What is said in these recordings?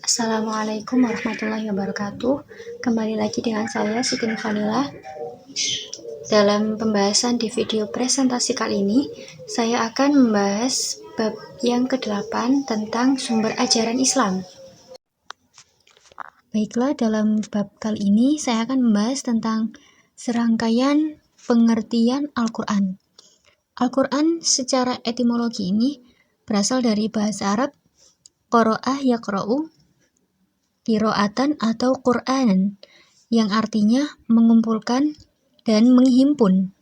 Assalamualaikum warahmatullahi wabarakatuh. Kembali lagi dengan saya Siti Nurfadilah. Dalam pembahasan di video presentasi kali ini, saya akan membahas bab yang ke-8 tentang sumber ajaran Islam. Baiklah, dalam bab kali ini saya akan membahas tentang serangkaian pengertian Al-Quran. Al-Quran secara etimologi ini berasal dari bahasa Arab qoro'ah yaqro'u, qira'atan atau Qur'anan, yang artinya mengumpulkan dan menghimpun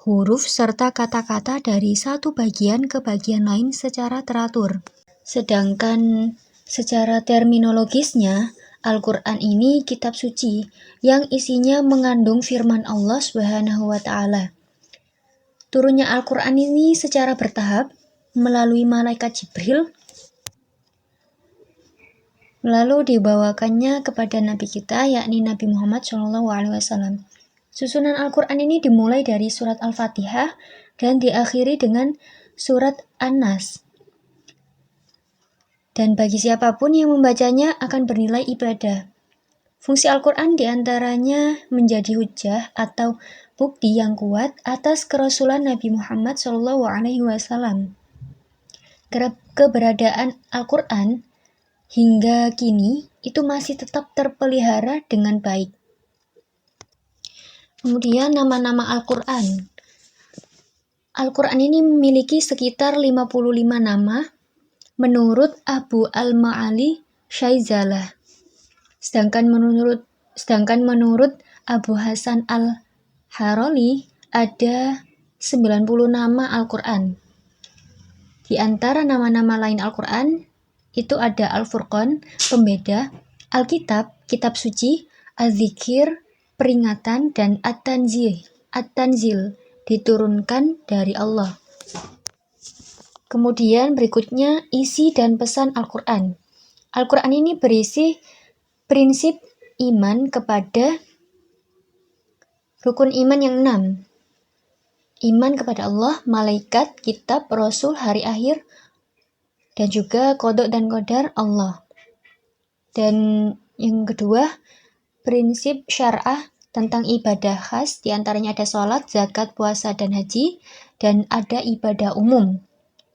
huruf serta kata-kata dari satu bagian ke bagian lain secara teratur. Sedangkan secara terminologisnya, Al-Quran ini kitab suci yang isinya mengandung firman Allah Subhanahu wa Ta'ala. Turunnya Al-Quran ini secara bertahap melalui malaikat Jibril, lalu dibawakannya kepada Nabi kita, yakni Nabi Muhammad SAW. Susunan Al-Quran ini dimulai dari surat Al-Fatihah dan diakhiri dengan surat An-Nas. Dan bagi siapapun yang membacanya akan bernilai ibadah. Fungsi Al-Quran diantaranya menjadi hujjah atau bukti yang kuat atas kerasulan Nabi Muhammad SAW. Keberadaan Al-Quran hingga kini itu masih tetap terpelihara dengan baik. Kemudian nama-nama Al-Quran. Al-Quran ini memiliki sekitar 55 nama menurut Abu Al-Ma'ali Syaizalah. Sedangkan menurut Abu Hasan Al-Haroli ada 90 nama Al-Quran. Di antara nama-nama lain Al-Quran itu ada Al-Furqan, pembeda, Alkitab, kitab suci, Az-Zikir, peringatan, dan At-Tanzil, diturunkan dari Allah. Kemudian berikutnya isi dan pesan Al-Quran. Al-Quran ini berisi prinsip iman kepada rukun iman yang 6. Iman kepada Allah, malaikat, kitab, rasul, hari akhir, dan juga qada dan qadar Allah. Dan yang kedua, prinsip syar'ah tentang ibadah khas, diantaranya ada sholat, zakat, puasa, dan haji, dan ada ibadah umum,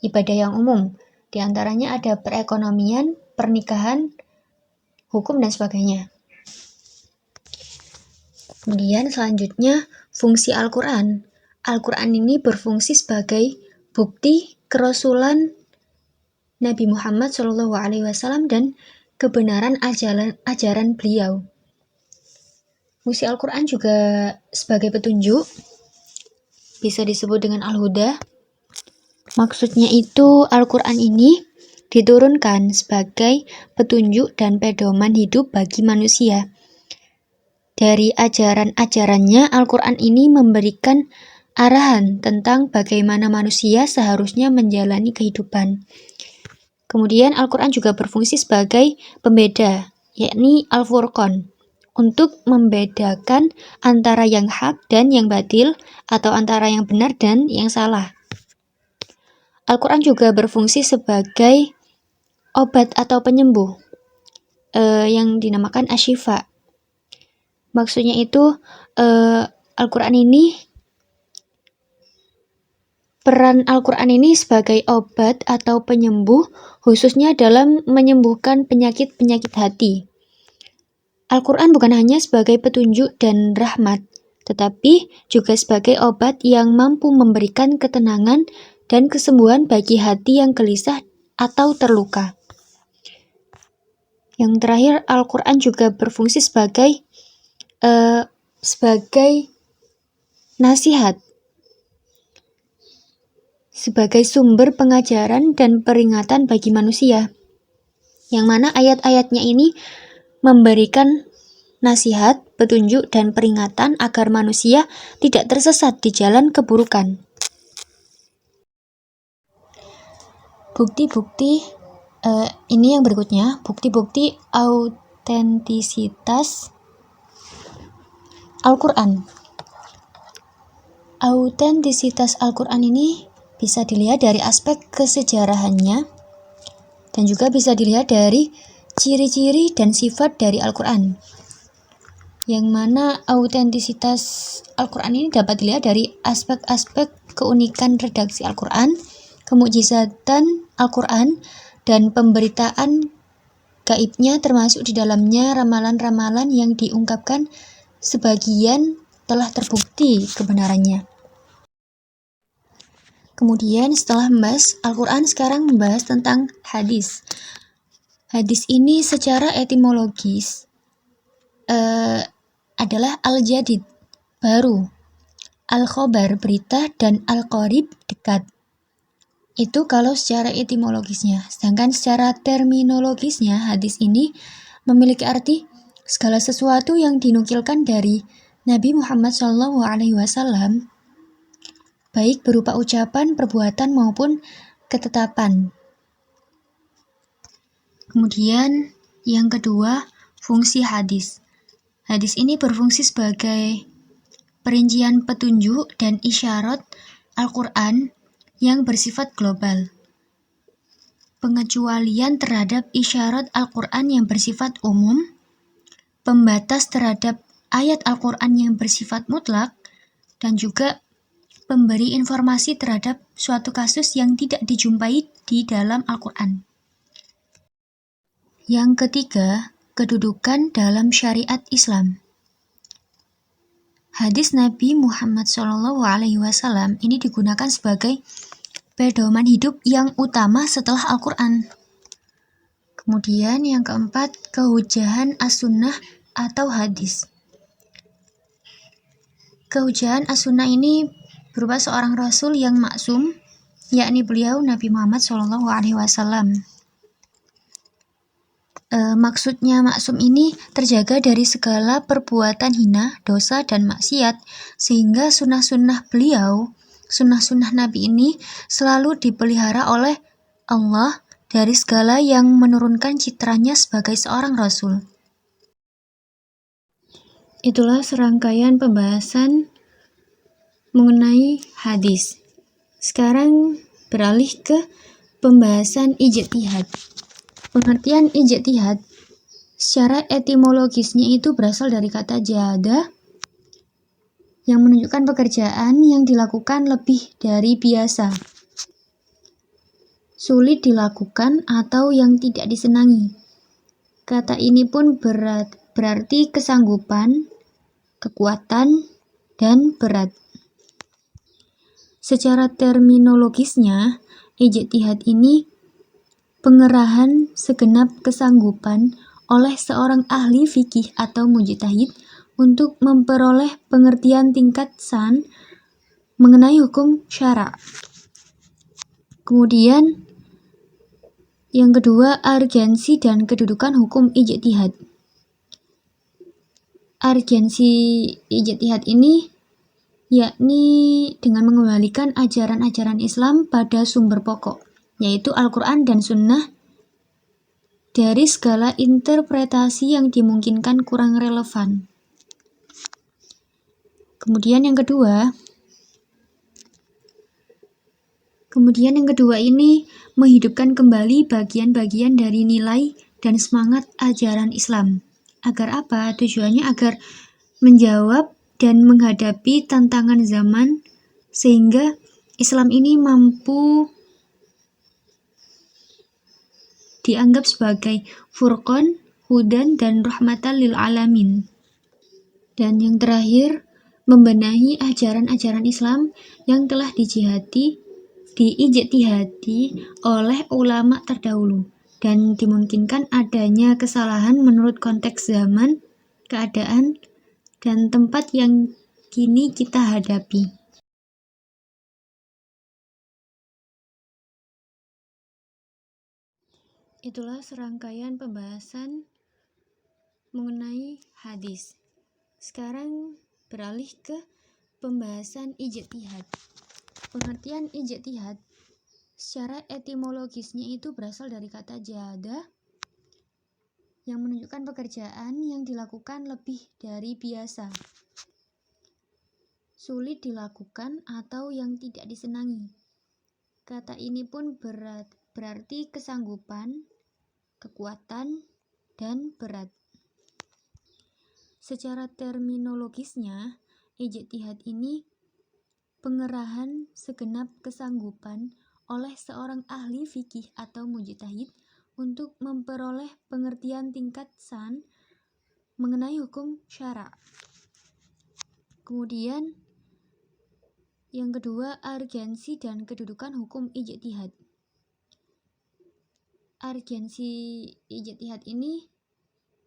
ibadah yang umum, diantaranya ada perekonomian, pernikahan, hukum, dan sebagainya. Kemudian selanjutnya, fungsi Al-Quran. Al-Quran ini berfungsi sebagai bukti kerasulan Nabi Muhammad SAW dan kebenaran ajaran beliau. Fungsi Al-Quran juga sebagai petunjuk, bisa disebut dengan Al-Huda. Maksudnya itu Al-Quran ini diturunkan sebagai petunjuk dan pedoman hidup bagi manusia. Dari ajaran-ajarannya, Al-Quran ini memberikan arahan tentang bagaimana manusia seharusnya menjalani kehidupan. Kemudian Al-Quran juga berfungsi sebagai pembeda, yakni Al-Furqan, untuk membedakan antara yang hak dan yang batil, atau antara yang benar dan yang salah. Al-Quran juga berfungsi sebagai obat atau penyembuh, yang dinamakan asyifa. Maksudnya itu Al-Quran ini, peran Al-Quran ini sebagai obat atau penyembuh, khususnya dalam menyembuhkan penyakit-penyakit hati. Al-Quran bukan hanya sebagai petunjuk dan rahmat, tetapi juga sebagai obat yang mampu memberikan ketenangan dan kesembuhan bagi hati yang gelisah atau terluka. Yang terakhir, Al-Quran juga berfungsi sebagai nasihat, sebagai sumber pengajaran dan peringatan bagi manusia, yang mana ayat-ayatnya ini memberikan nasihat, petunjuk, dan peringatan agar manusia tidak tersesat di jalan keburukan. Bukti-bukti ini yang berikutnya, bukti-bukti autentisitas Al-Quran. Autentisitas Al-Quran ini bisa dilihat dari aspek kesejarahannya dan juga bisa dilihat dari ciri-ciri dan sifat dari Al-Quran, yang mana autentisitas Al-Quran ini dapat dilihat dari aspek-aspek keunikan redaksi Al-Quran, kemukjizatan Al-Quran, dan pemberitaan gaibnya, termasuk di dalamnya ramalan-ramalan yang diungkapkan sebagian telah terbukti kebenarannya. Kemudian setelah membahas Al-Quran, sekarang membahas tentang hadis. Hadis ini secara etimologis adalah al-jadid, baru, al-khobar, berita, dan al-qorib, dekat. Itu kalau secara etimologisnya. Sedangkan secara terminologisnya, hadis ini memiliki arti segala sesuatu yang dinukilkan dari Nabi Muhammad SAW, baik berupa ucapan, perbuatan, maupun ketetapan. Kemudian yang kedua, fungsi hadis. Hadis ini berfungsi sebagai perincian petunjuk dan isyarat Al-Quran yang bersifat global. Pengecualian terhadap isyarat Al-Quran yang bersifat umum, pembatas terhadap ayat Al-Quran yang bersifat mutlak, dan juga pemberi informasi terhadap suatu kasus yang tidak dijumpai di dalam Al-Quran. Yang ketiga, kedudukan dalam syariat Islam. Hadis Nabi Muhammad SAW ini digunakan sebagai pedoman hidup yang utama setelah Al-Quran. Kemudian yang keempat, kehujahan as-sunnah atau hadis. Kehujahan as-sunnah ini berupa seorang rasul yang maksum, yakni beliau Nabi Muhammad SAW. Maksudnya maksum ini terjaga dari segala perbuatan hina, dosa, dan maksiat, sehingga sunnah-sunnah beliau, sunnah-sunnah Nabi ini selalu dipelihara oleh Allah dari segala yang menurunkan citranya sebagai seorang rasul. Itulah serangkaian pembahasan mengenai hadis. Sekarang beralih ke pembahasan ijtihad. Pengertian ijtihad secara etimologisnya itu berasal dari kata jahada, yang menunjukkan pekerjaan yang dilakukan lebih dari biasa, sulit dilakukan, atau yang tidak disenangi. Kata ini pun berarti kesanggupan, kekuatan, dan berat. Secara terminologisnya, ijtihad ini pengerahan segenap kesanggupan oleh seorang ahli fikih atau mujtahid untuk memperoleh pengertian tingkat san mengenai hukum syara'. Kemudian yang kedua, urgensi dan kedudukan hukum ijtihad. Urgensi ijtihad ini yakni dengan mengembalikan ajaran-ajaran Islam pada sumber pokok, yaitu Al-Quran dan Sunnah, dari segala interpretasi yang dimungkinkan kurang relevan. Kemudian yang kedua ini menghidupkan kembali bagian-bagian dari nilai dan semangat ajaran Islam. Agar apa? Tujuannya agar menjawab dan menghadapi tantangan zaman, sehingga Islam ini mampu dianggap sebagai furqan, hudan, dan rahmatan lil alamin. Dan yang terakhir, membenahi ajaran-ajaran Islam yang telah diijtihadi oleh ulama terdahulu, dan dimungkinkan adanya kesalahan menurut konteks zaman, keadaan, dan tempat yang kini kita hadapi. Itulah serangkaian pembahasan mengenai hadis. Sekarang beralih ke pembahasan ijtihad. Pengertian ijtihad secara etimologisnya itu berasal dari kata jahada, yang menunjukkan pekerjaan yang dilakukan lebih dari biasa, sulit dilakukan, atau yang tidak disenangi. Kata ini pun berarti kesanggupan, kekuatan, dan berat. Secara terminologisnya, ijtihad ini pengerahan segenap kesanggupan oleh seorang ahli fikih atau mujtahid untuk memperoleh pengertian tingkat san mengenai hukum syara'. Kemudian yang kedua, urgensi dan kedudukan hukum ijtihad. Urgensi ijtihad ini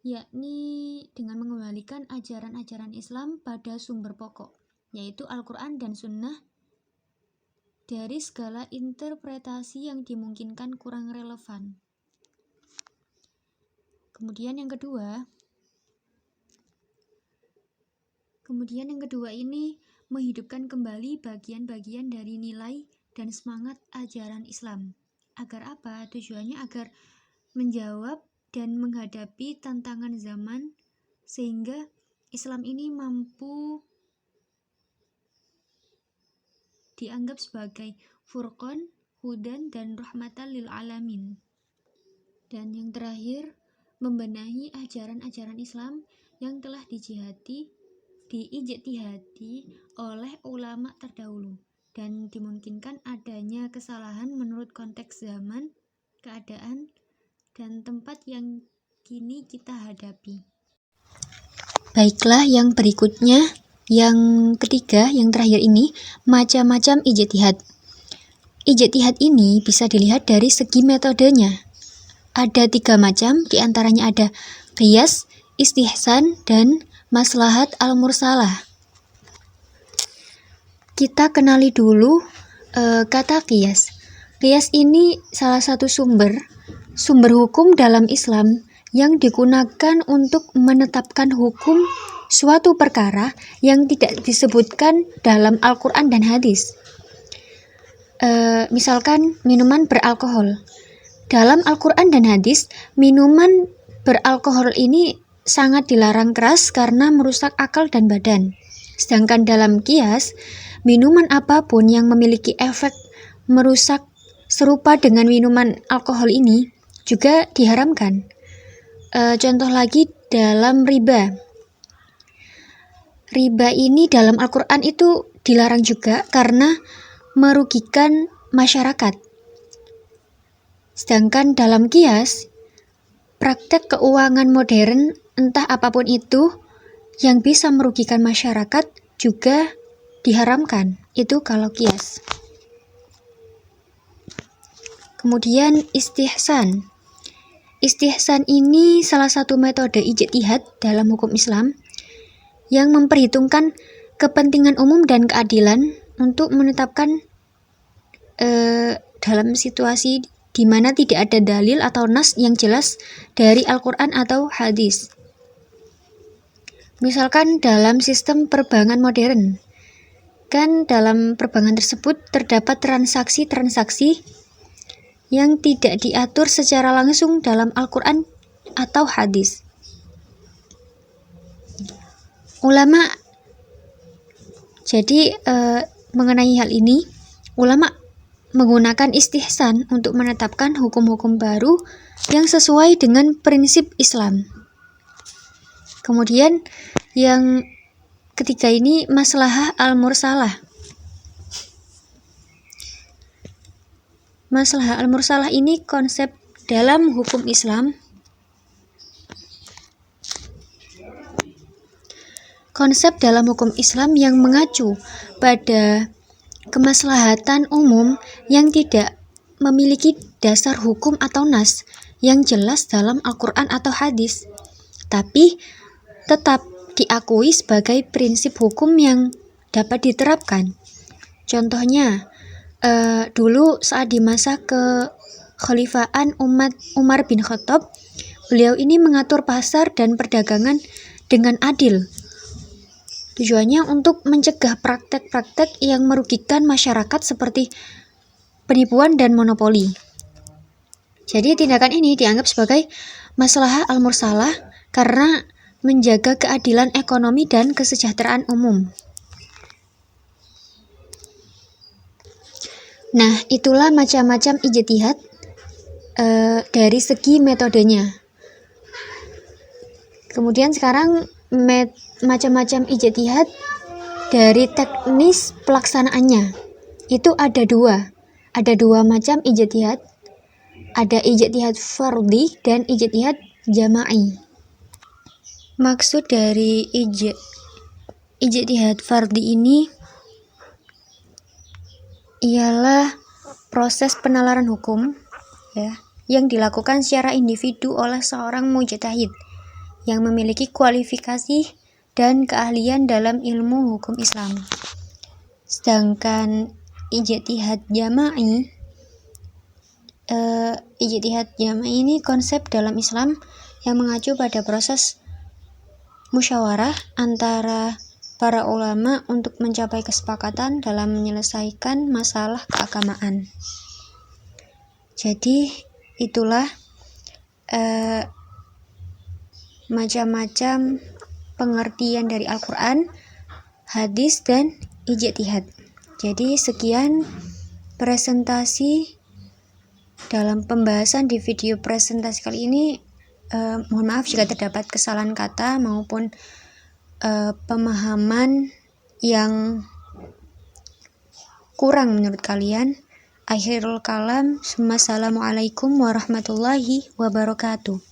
yakni dengan mengembalikan ajaran-ajaran Islam pada sumber pokok, yaitu Al-Quran dan Sunnah, dari segala interpretasi yang dimungkinkan kurang relevan. Kemudian yang kedua ini menghidupkan kembali bagian-bagian dari nilai dan semangat ajaran Islam. Agar apa? Tujuannya agar menjawab dan menghadapi tantangan zaman, sehingga Islam ini mampu dianggap sebagai furqan, hudan, dan rahmatan lil alamin. Dan yang terakhir, membenahi ajaran-ajaran Islam yang telah diijtihadi oleh ulama terdahulu dan dimungkinkan adanya kesalahan menurut konteks zaman, keadaan, dan tempat yang kini kita hadapi. Baiklah, yang berikutnya, yang ketiga, yang terakhir ini, macam-macam ijtihad. Ijtihad ini bisa dilihat dari segi metodenya. Ada 3 macam, diantaranya ada qiyas, istihsan, dan maslahat al-mursalah. Kita kenali dulu kata qiyas. Qiyas ini salah satu sumber hukum dalam Islam yang digunakan untuk menetapkan hukum suatu perkara yang tidak disebutkan dalam Al-Quran dan hadis. Misalkan minuman beralkohol. Dalam Al-Quran dan hadis, minuman beralkohol ini sangat dilarang keras karena merusak akal dan badan. Sedangkan dalam qiyas, minuman apapun yang memiliki efek merusak serupa dengan minuman alkohol ini juga diharamkan. Contoh lagi dalam riba. Riba ini dalam Al-Quran itu dilarang juga karena merugikan masyarakat. Sedangkan dalam qiyas, praktek keuangan modern entah apapun itu yang bisa merugikan masyarakat juga diharamkan. Itu kalau qiyas. Kemudian istihsan. Istihsan ini salah satu metode ijtihad dalam hukum Islam yang memperhitungkan kepentingan umum dan keadilan untuk menetapkan dalam situasi di mana tidak ada dalil atau nas yang jelas dari Al-Quran atau hadis. Misalkan dalam sistem perbankan modern, kan dalam perbankan tersebut terdapat transaksi-transaksi yang tidak diatur secara langsung dalam Al-Quran atau hadis. Ulama, jadi mengenai hal ini, ulama menggunakan istihsan untuk menetapkan hukum-hukum baru yang sesuai dengan prinsip Islam. Kemudian yang ketiga ini maslahah al-mursalah. Maslahah al-mursalah ini konsep dalam hukum Islam. Konsep dalam hukum Islam yang mengacu pada kemaslahatan umum yang tidak memiliki dasar hukum atau nas yang jelas dalam Al-Quran atau hadis, tapi tetap diakui sebagai prinsip hukum yang dapat diterapkan. Contohnya, dulu saat di masa kekhalifahan Umar bin Khattab, beliau ini mengatur pasar dan perdagangan dengan adil. Tujuannya untuk mencegah praktek-praktek yang merugikan masyarakat seperti penipuan dan monopoli. Jadi tindakan ini dianggap sebagai maslahah al-mursalah karena menjaga keadilan ekonomi dan kesejahteraan umum. Nah, itulah macam-macam ijtihad dari segi metodenya. Kemudian sekarang macam-macam ijtihad dari teknis pelaksanaannya. Itu ada dua macam ijtihad. Ada ijtihad fardhi dan ijtihad jama'i. Maksud dari ijtihad fardhi ini ialah proses penalaran hukum ya, yang dilakukan secara individu oleh seorang mujtahid yang memiliki kualifikasi dan keahlian dalam ilmu hukum Islam. Sedangkan ijtihad jama'i ini konsep dalam Islam yang mengacu pada proses musyawarah antara para ulama untuk mencapai kesepakatan dalam menyelesaikan masalah keagamaan. Jadi itulah macam-macam pengertian dari Al-Quran, hadis, dan ijtihad. Jadi sekian presentasi dalam pembahasan di video presentasi kali ini. Mohon maaf jika terdapat kesalahan kata maupun pemahaman yang kurang menurut kalian. Akhirul kalam, assalamualaikum warahmatullahi wabarakatuh.